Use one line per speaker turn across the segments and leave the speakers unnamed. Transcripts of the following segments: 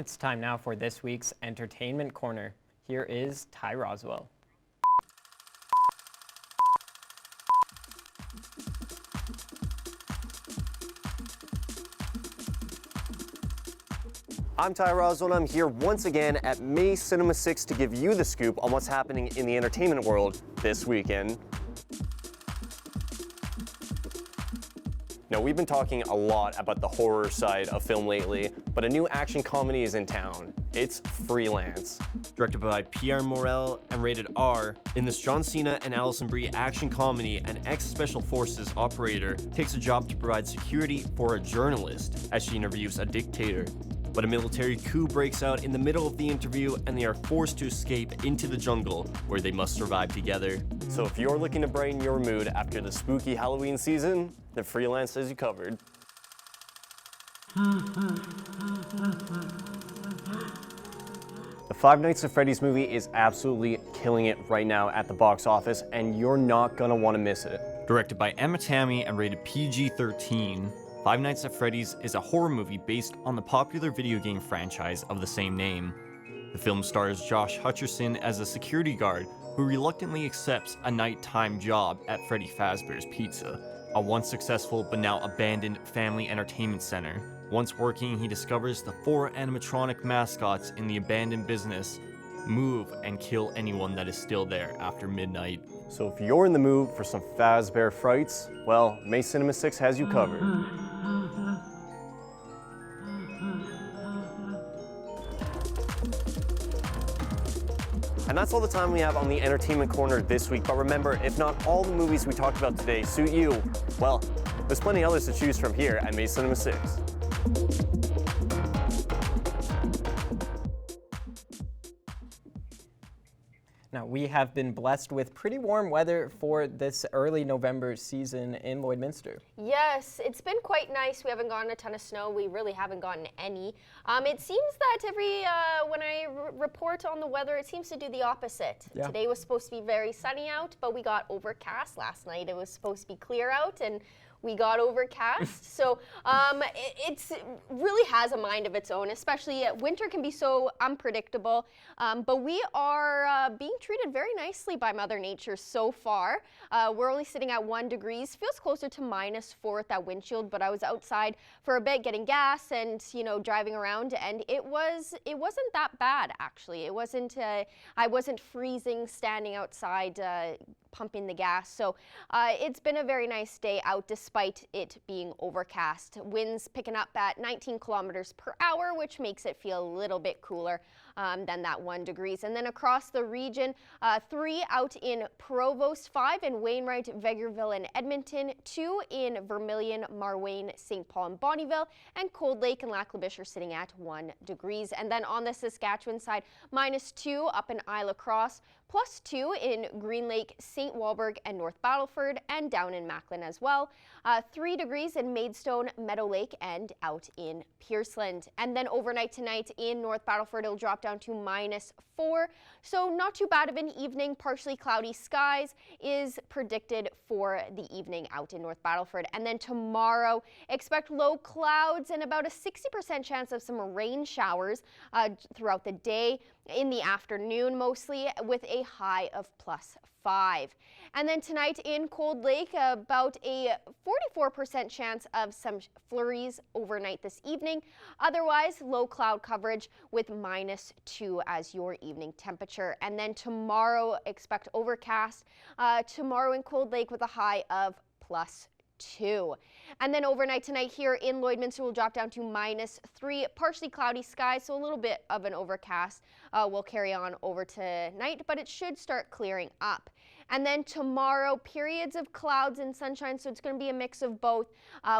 It's time now for this week's Entertainment Corner. Here is Ty Roswell.
I'm Ty Roswell, and I'm here once again at May Cinema 6 to give you the scoop on what's happening in the entertainment world this weekend. Now, we've been talking a lot about the horror side of film lately, but a new action comedy is in town. It's Freelance. Directed by Pierre Morel and rated R, in this John Cena and Alison Brie action comedy, an ex-Special Forces operator takes a job to provide security for a journalist as she interviews a dictator. But a military coup breaks out in the middle of the interview and they are forced to escape into the jungle where they must survive together. So if you're looking to brighten your mood after the spooky Halloween season, then Freelance has you covered. The Five Nights at Freddy's movie is absolutely killing it right now at the box office, and you're not gonna want to miss it. Directed by Emma Tammy and rated PG-13, Five Nights at Freddy's is a horror movie based on the popular video game franchise of the same name. The film stars Josh Hutcherson as a security guard who reluctantly accepts a nighttime job at Freddy Fazbear's Pizza, a once successful but now abandoned family entertainment center. Once working, he discovers the 4 animatronic mascots in the abandoned business move and kill anyone that is still there after midnight. So if you're in the mood for some Fazbear frights, well, May Cinema 6 has you covered. And that's all the time we have on the Entertainment Corner this week. But remember, if not all the movies we talked about today suit you, well, there's plenty others to choose from here at May Cinema 6.
Now, we have been blessed with pretty warm weather for this early November season in Lloydminster.
Yes, it's been quite nice. We haven't gotten a ton of snow. We really haven't gotten any. It seems that when I report on the weather, it seems to do the opposite.
Yeah.
Today was supposed to be very sunny out, but we got overcast last night. It was supposed to be clear out, and we got overcast. So it really has a mind of its own, especially winter can be so unpredictable. But we are being treated very nicely by Mother Nature so far. We're only sitting at 1 degrees, feels closer to -4 at that windshield, but I was outside for a bit getting gas and, driving around, and it wasn't that bad, actually. It wasn't, I wasn't freezing standing outside pumping the gas. So it's been a very nice day out despite it being overcast. Winds picking up at 19 kilometers per hour, which makes it feel a little bit cooler than that 1 degrees. And then across the region, 3 out in Provost, 5 in Wainwright, Vegreville, and Edmonton, 2 in Vermilion, Marwayne, St. Paul, and Bonnyville, and Cold Lake and Lac La Biche are sitting at 1 degrees. And then on the Saskatchewan side, -2 up in Isle Cross, +2 in Green Lake, St. Walburg, and North Battleford, and down in Macklin as well. 3 degrees in Maidstone, Meadow Lake, and out in Pearceland. And then overnight tonight in North Battleford, it'll drop down to -4. So not too bad of an evening. Partially cloudy skies is predicted for the evening out in North Battleford. And then tomorrow, expect low clouds and about a 60% chance of some rain showers throughout the day. In the afternoon mostly, with a high of +5. And then tonight in Cold Lake, about a 44% chance of some flurries overnight this evening. Otherwise, low cloud coverage with -2 as your evening temperature. And then tomorrow, expect overcast. Tomorrow in Cold Lake with a high of +2. And then overnight tonight here in Lloydminster will drop down to -3, partially cloudy skies, so a little bit of an overcast will carry on over tonight, but it should start clearing up. And then tomorrow, periods of clouds and sunshine, so it's going to be a mix of both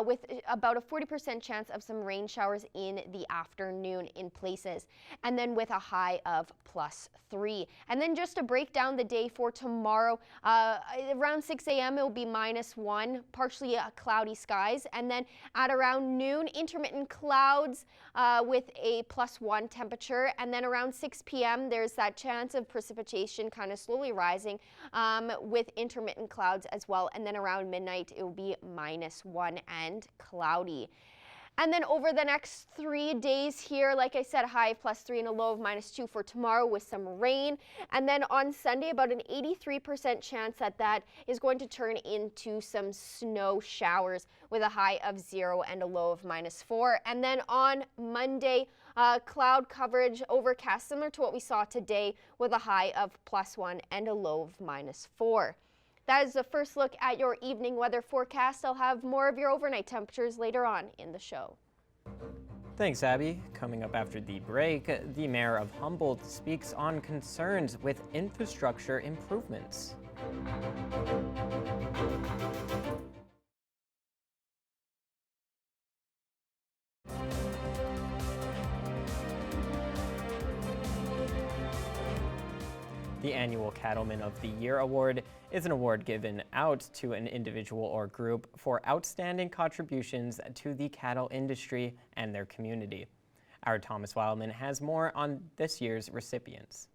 with about a 40% chance of some rain showers in the afternoon in places. And then with a high of +3. And then just to break down the day for tomorrow, around 6 a.m. it will be -1, partially cloudy skies. And then at around noon, intermittent clouds with a +1 temperature. And then around 6 p.m. there's that chance of precipitation kind of slowly rising with intermittent clouds as well. And then around midnight, it will be -1 and cloudy. And then over the next 3 days here, like I said, high of +3 and a low of -2 for tomorrow with some rain. And then on Sunday, about an 83% chance that is going to turn into some snow showers with a high of 0 and a low of -4. And then on Monday, cloud coverage overcast, similar to what we saw today, with a high of +1 and a low of -4. That is the first look at your evening weather forecast. I'll have more of your overnight temperatures later on in the show.
Thanks, Abby. Coming up after the break, the mayor of Humboldt speaks on concerns with infrastructure improvements. The annual Cattleman of the Year award is an award given out to an individual or group for outstanding contributions to the cattle industry and their community. Our Thomas Wildman has more on this year's recipients.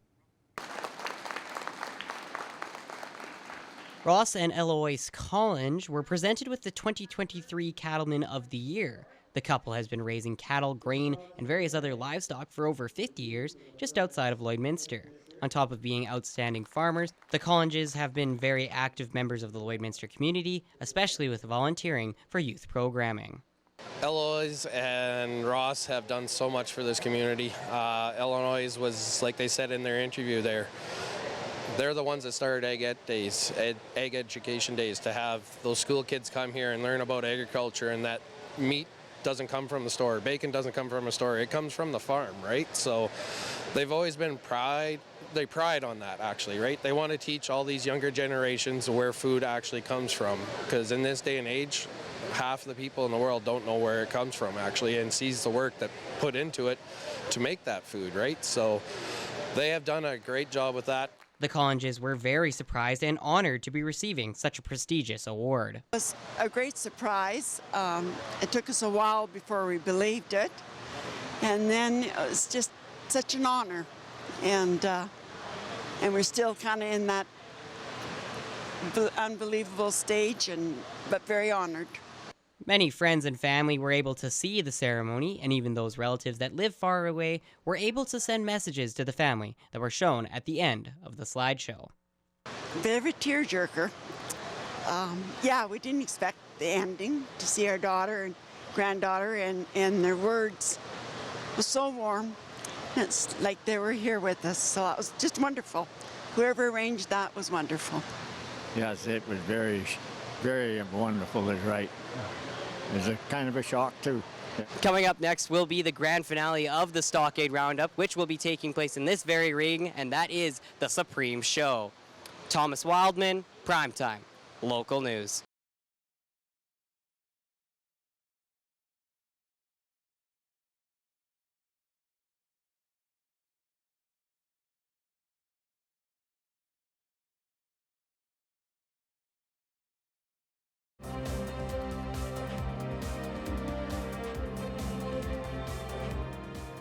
Ross and Eloise Collins were presented with the 2023 Cattleman of the Year. The couple has been raising cattle, grain, and various other livestock for over 50 years just outside of Lloydminster. On top of being outstanding farmers, the Collinges have been very active members of the Lloydminster community, especially with volunteering for youth programming.
Eloise and Ross have done so much for this community. Eloise was, like they said in their interview there, they're the ones that started egg education days, to have those school kids come here and learn about agriculture, and that meat doesn't come from the store, bacon doesn't come from a store, it comes from the farm, right? So they've always been they pride on that, actually, right? They want to teach all these younger generations where food actually comes from, because in this day and age, half the people in the world don't know where it comes from, actually, and sees the work that put into it to make that food, right? So they have done a great job with that.
The Collinges were very surprised and honored to be receiving such a prestigious award.
It was a great surprise. It took us a while before we believed it, and then it was just such an honor, and we're still kind of in that unbelievable stage, but very honored.
Many friends and family were able to see the ceremony, and even those relatives that live far away were able to send messages to the family that were shown at the end of the slideshow.
Bit of a tearjerker. Yeah, we didn't expect the ending, to see our daughter and granddaughter, and their words was so warm. It's like they were here with us, so it was just wonderful. Whoever arranged that was wonderful.
Yes, it was very, very wonderful, is right. It was a kind of a shock, too.
Coming up next will be the grand finale of the Stockade Roundup, which will be taking place in this very ring, and that is the Supreme Show. Thomas Wildman, Primetime, local news.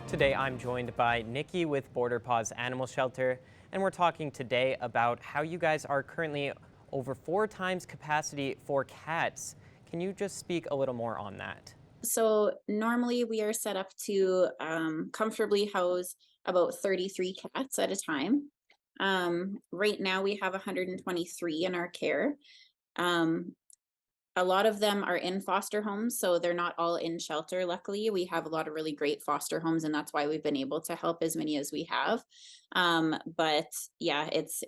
Today I'm joined by Nikki with Border Paws Animal Shelter, and we're talking today about how you guys are currently over 4 times capacity for cats. Can you just speak a little more on that?
So normally we are set up to comfortably house about 33 cats at a time. Right now we have 123 in our care. A lot of them are in foster homes, so they're not all in shelter. Luckily, we have a lot of really great foster homes, and that's why we've been able to help as many as we have. But yeah, it's,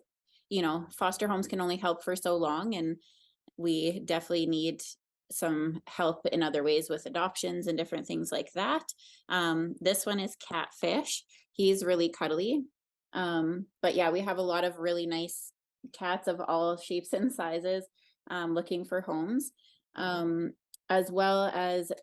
foster homes can only help for so long, and we definitely need some help in other ways with adoptions and different things like that. This one is Catfish. He's really cuddly. But yeah, we have a lot of really nice cats of all shapes and sizes. Looking for homes, as well as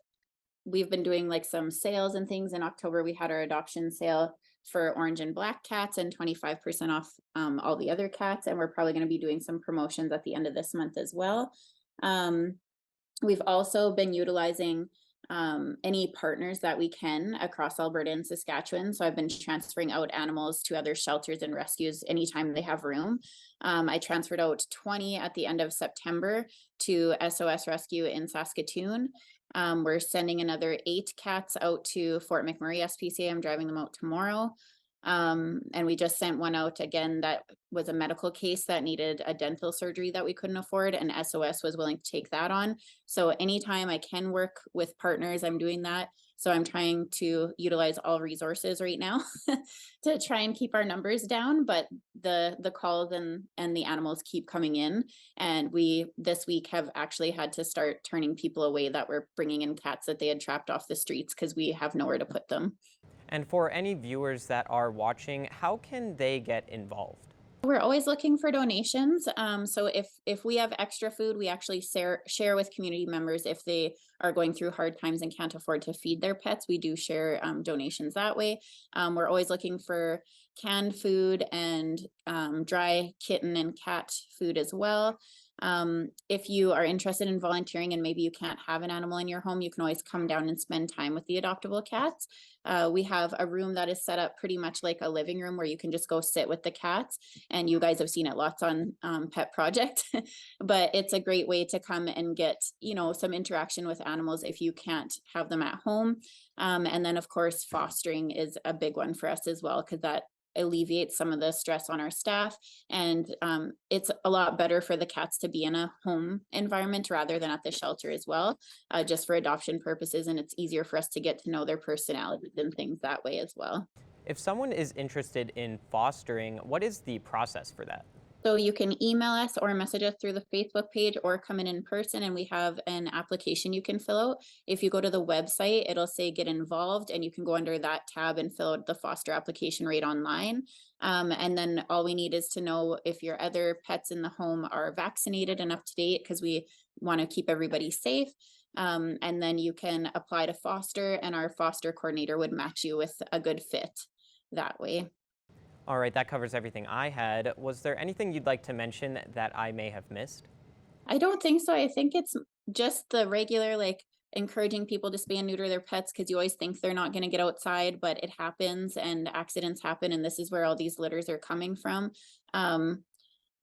we've been doing like some sales and things. In October, we had our adoption sale for orange and black cats and 25% off all the other cats. And we're probably going to be doing some promotions at the end of this month as well. We've also been utilizing any partners that we can across Alberta and Saskatchewan. So I've been transferring out animals to other shelters and rescues anytime they have room. I transferred out 20 at the end of September to SOS Rescue in Saskatoon. We're sending another 8 cats out to Fort McMurray SPCA. I'm driving them out tomorrow. And we just sent one out again that was a medical case that needed a dental surgery that we couldn't afford, and SOS was willing to take that on. So anytime I can work with partners, I'm doing that. So I'm trying to utilize all resources right now to try and keep our numbers down, but the calls and the animals keep coming in. And we this week have actually had to start turning people away that were bringing in cats that they had trapped off the streets because we have nowhere to put them.
And for any viewers that are watching, how can they get involved?
We're always looking for donations. So if we have extra food, we actually share with community members. If they are going through hard times and can't afford to feed their pets, we do share donations that way. We're always looking for canned food and dry kitten and cat food as well. If you are interested in volunteering and maybe you can't have an animal in your home, you can always come down and spend time with the adoptable cats. We have a room that is set up pretty much like a living room where you can just go sit with the cats, and you guys have seen it lots on Pet Project, but it's a great way to come and get, some interaction with animals if you can't have them at home. And then of course, fostering is a big one for us as well, because that alleviates some of the stress on our staff, and it's a lot better for the cats to be in a home environment rather than at the shelter as well, just for adoption purposes, and it's easier for us to get to know their personalities and things that way as well.
If someone is interested in fostering, what is the process for that?
So you can email us or message us through the Facebook page or come in person, and we have an application you can fill out. If you go to the website, it'll say get involved, and you can go under that tab and fill out the foster application right online. And then all we need is to know if your other pets in the home are vaccinated and up to date, because we want to keep everybody safe. And then you can apply to foster, and our foster coordinator would match you with a good fit that way.
All right, that covers everything I had. Was there anything you'd like to mention that I may have missed?
I don't think so. I think it's just the regular, encouraging people to spay and neuter their pets, because you always think they're not going to get outside, but it happens and accidents happen. And this is where all these litters are coming from.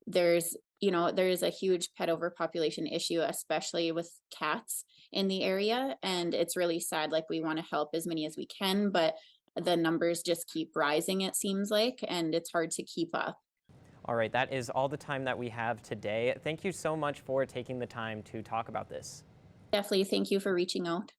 There's a huge pet overpopulation issue, especially with cats in the area. And it's really sad. We want to help as many as we can, but the numbers just keep rising, it seems like, and it's hard to keep up.
All right, that is all the time that we have today. Thank you so much for taking the time to talk about this.
Definitely. Thank you for reaching out.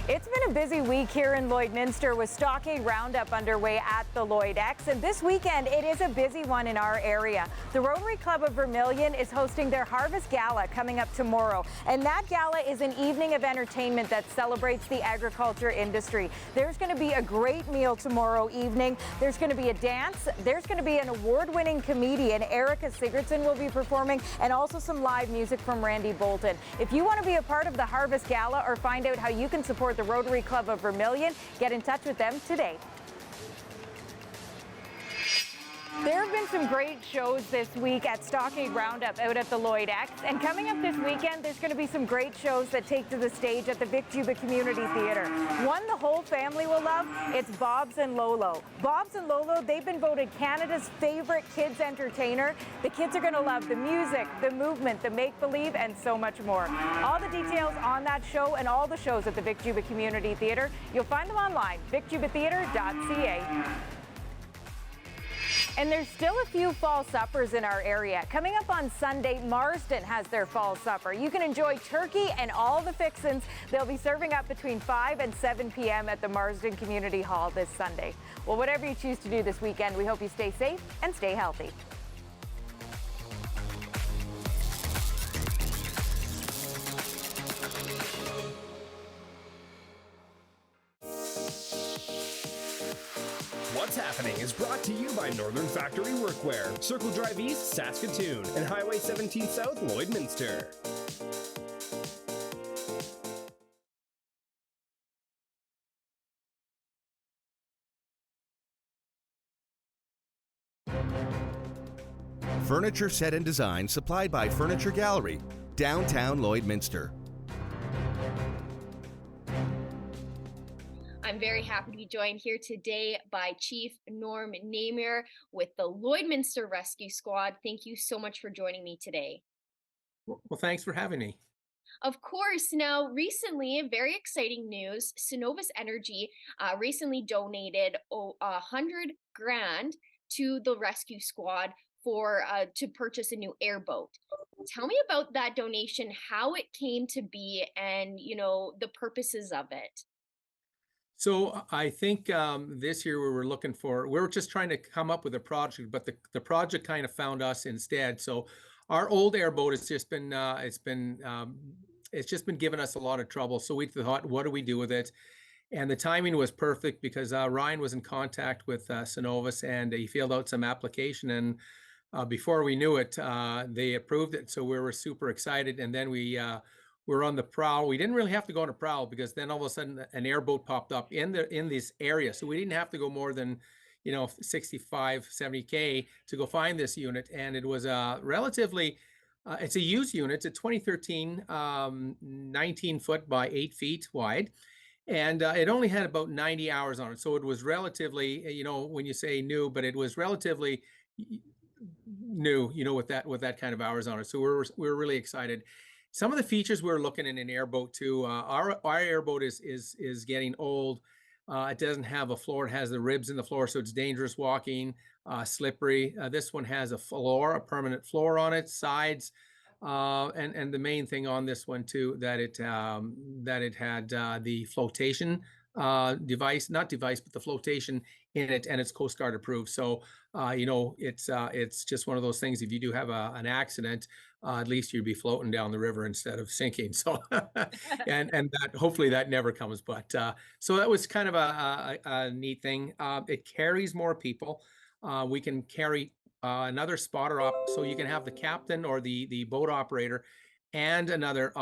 It's been a busy week here in Lloydminster with Stockade Roundup underway at the Lloyd X, and this weekend it is a busy one in our area. The Rotary Club of Vermilion is hosting their Harvest Gala coming up tomorrow, and that gala is an evening of entertainment that celebrates the agriculture industry. There's going to be a great meal tomorrow evening. There's going to be a dance. There's going to be an award-winning comedian, Erica Sigurdsson, will be performing, and also some live music from Randy Bolton. If you want to be a part of the Harvest Gala or find out how you can support the Rotary Club of Vermilion, get in touch with them today. There have been some great shows this week at Stockade Roundup out at the Lloyd X, and coming up this weekend there's going to be some great shows that take to the stage at the Vic Juba Community Theatre. One the whole family will love, it's Bob's and Lolo. Bob's and Lolo, they've been voted Canada's favorite kids entertainer. The kids are going to love the music, the movement, the make-believe, and so much more. All the details on that show and all the shows at the Vic Juba Community Theatre, you'll find them online, vicjubatheatre.ca. And there's still a few fall suppers in our area. Coming up on Sunday, Marsden has their fall supper. You can enjoy turkey and all the fixins. They'll be serving up between 5 and 7 p.m. at the Marsden Community Hall this Sunday. Well, whatever you choose to do this weekend, we hope you stay safe and stay healthy.
What's Happening is brought to you by Northern Factory Workwear, Circle Drive East, Saskatoon, and Highway 17 South, Lloydminster.
Furniture set and design supplied by Furniture Gallery, downtown Lloydminster.
I'm very happy to be joined here today by Chief Norm Namier with the Lloydminster Rescue Squad. Thank you so much for joining me today.
Well, thanks for having me.
Of course. Now, recently, very exciting news. Synovus Energy recently donated 100 grand to the rescue squad for to purchase a new airboat. Tell me about that donation, how it came to be, and the purposes of it.
So I think this year we were just trying to come up with a project, but the project kind of found us instead. So our old airboat has just been it's just been giving us a lot of trouble. So we thought, what do we do with it? And the timing was perfect because Ryan was in contact with Synovus and he filled out some application, and before we knew it, they approved it. So we were super excited, and then we were on the prowl. We didn't really have to go on a prowl because then all of a sudden an airboat popped up in this area. So we didn't have to go more than 65, 70K to go find this unit. And it was relatively, it's a used unit. It's a 2013, 19 foot by 8 feet wide. And it only had about 90 hours on it. So it was relatively, when you say new, but it was relatively new, with that kind of hours on it. So we're really excited. Some of the features we're looking in an airboat too. Our airboat is getting old. It doesn't have a floor. It has the ribs in the floor, so it's dangerous walking, slippery. This one has a permanent floor on it, sides, and the main thing on this one too, that it had the flotation but the flotation in it, and it's Coast Guard approved. So it's just one of those things. If you do have an accident, at least you'd be floating down the river instead of sinking. So and that hopefully that never comes. But so that was kind of a neat thing. It carries more people. We can carry another spotter up, so you can have the captain or the boat operator and another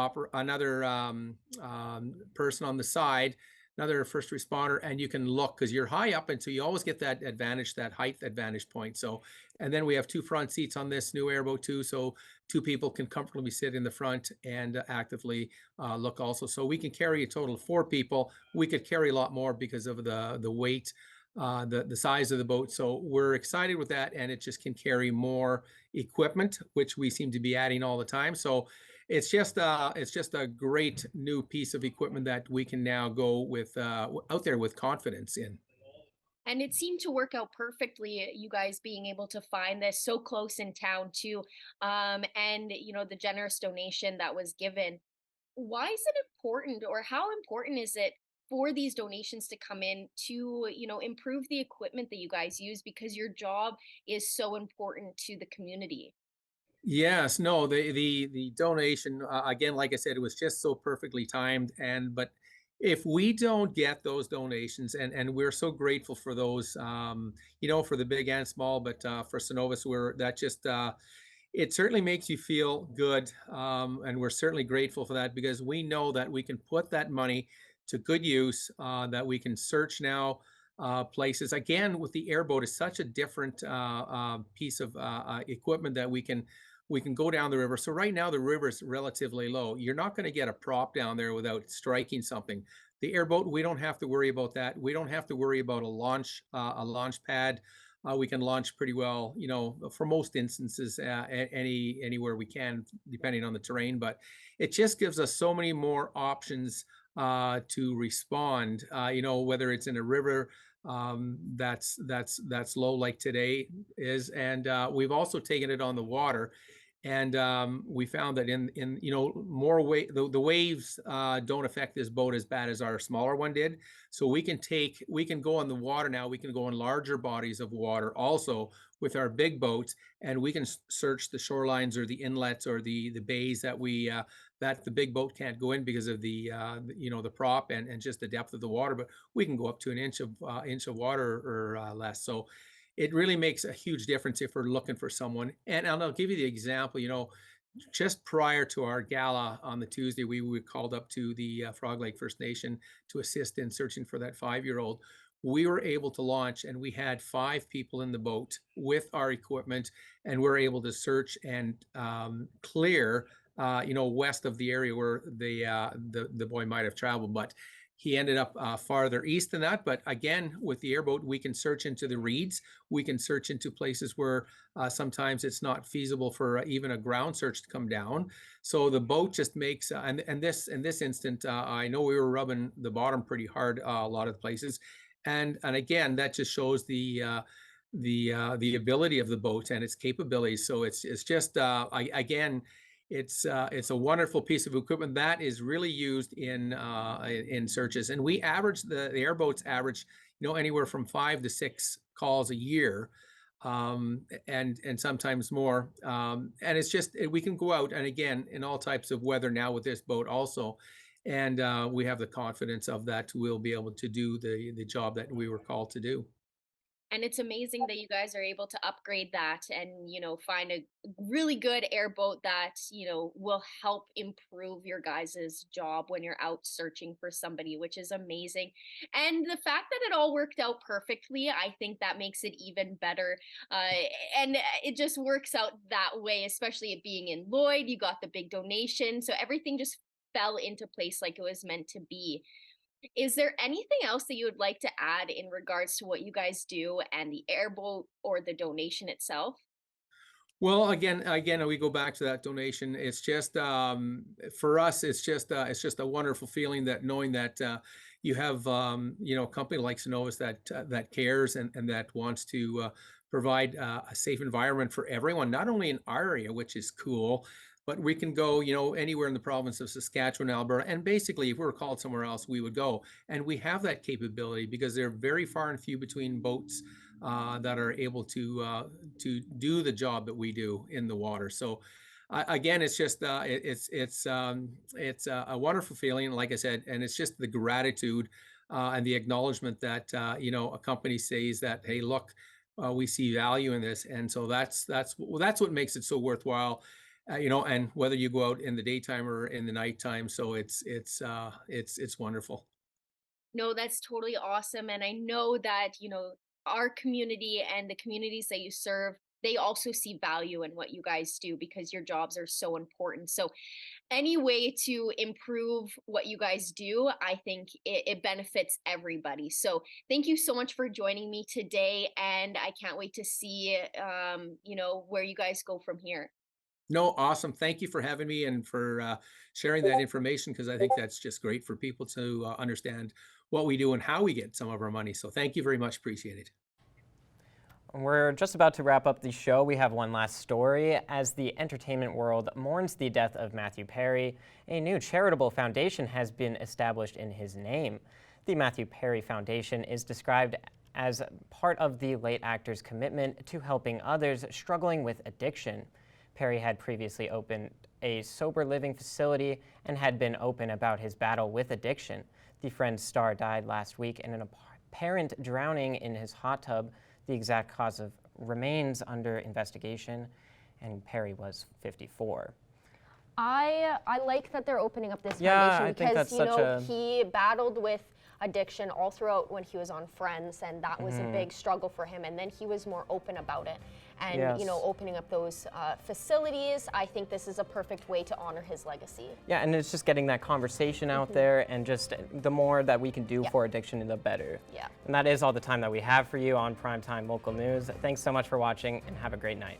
person on the side, another first responder, and you can look because you're high up, and so you always get that advantage, that height advantage point. So, and then we have 2 front seats on this new airboat too, so 2 people can comfortably sit in the front and actively look also. So we can carry a total of 4 people. We could carry a lot more because of the weight, the size of the boat. So we're excited with that, and it just can carry more equipment, which we seem to be adding all the time. So it's just a great new piece of equipment that we can now go with out there with confidence in.
And it seemed to work out perfectly, you guys being able to find this so close in town too, and the generous donation that was given. Why is it important, or how important is it for these donations to come in to improve the equipment that you guys use, because your job is so important to the community?
Yes, no, the donation, again, like I said, it was just so perfectly timed. But if we don't get those donations, and we're so grateful for those, for the big and small, but for Synovus, it certainly makes you feel good, and we're certainly grateful for that, because we know that we can put that money to good use, that we can search now places. Again, with the airboat, is such a different piece of equipment that we can go down the river. So right now the river is relatively low. You're not going to get a prop down there without striking something. The airboat, we don't have to worry about that. We don't have to worry about a launch pad. We can launch pretty well, for most instances, anywhere we can, depending on the terrain. But it just gives us so many more options to respond. Whether it's in a river that's low like today is, and we've also taken it on the water. And we found that in more the waves don't affect this boat as bad as our smaller one did. So we can go on the water now. We can go in larger bodies of water also with our big boats, and we can search the shorelines or the inlets or the bays that that the big boat can't go in because of the prop and just the depth of the water. But we can go up to an inch of water or less. So it really makes a huge difference if we're looking for someone. And I'll give you the example. Just prior to our gala on the Tuesday, we were called up to the Frog Lake First Nation to assist in searching for that 5-year-old. We were able to launch, and we had 5 people in the boat with our equipment, and we're able to search and clear, west of the area where the boy might have traveled. But He ended up farther east than that, but again, with the airboat, we can search into the reeds. We can search into places where sometimes it's not feasible for even a ground search to come down. So the boat just makes, in this instant, I know we were rubbing the bottom pretty hard a lot of places, and again, that just shows the ability of the boat and its capabilities. So it's just again, it's a wonderful piece of equipment that is really used in searches. And we average the airboats average, anywhere from 5 to 6 calls a year, and sometimes more. And it's just we can go out and again in all types of weather now with this boat also, and we have the confidence of that we'll be able to do the job that we were called to do.
And it's amazing that you guys are able to upgrade that and, find a really good airboat that, will help improve your guys' job when you're out searching for somebody, which is amazing. And the fact that it all worked out perfectly, I think that makes it even better. And it just works out that way, especially it being in Lloyd. You got the big donation. So everything just fell into place like it was meant to be. Is there anything else that you would like to add in regards to what you guys do and the airboat or the donation itself?
Well, again, we go back to that donation. It's just for us, it's just a wonderful feeling that knowing that you have a company like Synovus that cares and that wants to provide a safe environment for everyone, not only in our area, which is cool, but we can go anywhere in the province of Saskatchewan, Alberta, and basically, if we were called somewhere else, we would go. And we have that capability because they're very far and few between boats that are able to do the job that we do in the water. So again, it's just it's a wonderful feeling, like I said, and it's just the gratitude and the acknowledgement that a company says that, hey, look, we see value in this, and so that's what makes it so worthwhile. And whether you go out in the daytime or in the nighttime, so it's wonderful.
No, that's totally awesome. And I know that, our community and the communities that you serve, they also see value in what you guys do because your jobs are so important. So, any way to improve what you guys do, I think it benefits everybody. So, thank you so much for joining me today. And I can't wait to see, where you guys go from here.
No, awesome. Thank you for having me and for sharing that information because I think that's just great for people to understand what we do and how we get some of our money. So thank you very much. Appreciate it.
We're just about to wrap up the show. We have one last story. As the entertainment world mourns the death of Matthew Perry, a new charitable foundation has been established in his name. The Matthew Perry Foundation is described as part of the late actor's commitment to helping others struggling with addiction. Perry had previously opened a sober living facility and had been open about his battle with addiction. The Friends star died last week in an apparent drowning in his hot tub. The exact cause remains under investigation, and Perry was 54.
I like that they're opening up this
Yeah,
foundation
I think
because
that's
he battled with addiction all throughout when he was on Friends, and that was a big struggle for him, and then he was more open about it. And
Yes.
opening up those facilities, I think this is a perfect way to honor his legacy.
Yeah, and it's just getting that conversation out there, and just the more that we can do
Yeah.
for addiction, the better.
Yeah.
And that is all the time that we have for you on Primetime Local News. Thanks so much for watching, and have a great night.